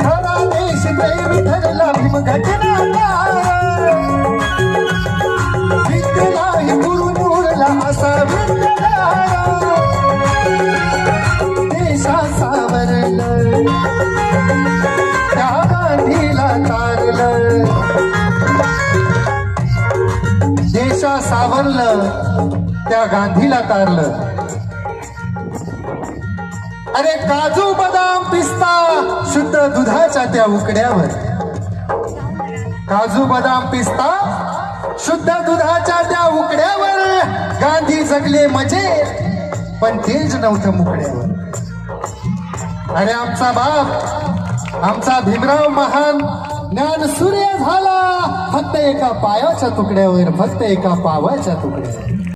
खरा देश प्रेमी ठरला भीम घटनाकार, विद्येलाही गुरुन उरला असा विद्याधारा. देशा सावरलं त्या गांधीला तारलं, देशा सावरलं त्या गांधीला तारलं. अरे काजू बदाम पिस्ता शुद्ध दुधाच्या त्या उकड्यावर, काजू बदाम पिस्ता शुद्ध दुधाच्या त्या उकड्यावर गांधी जगले मजे पण तेज नव्हतं मुकड्यावर. अरे आमचा बाप आमचा भीमराव महान ज्ञान सूर्य झाला फक्त एका पायाच्या तुकड्यावर, फक्त एका पावाच्या तुकड्यावर.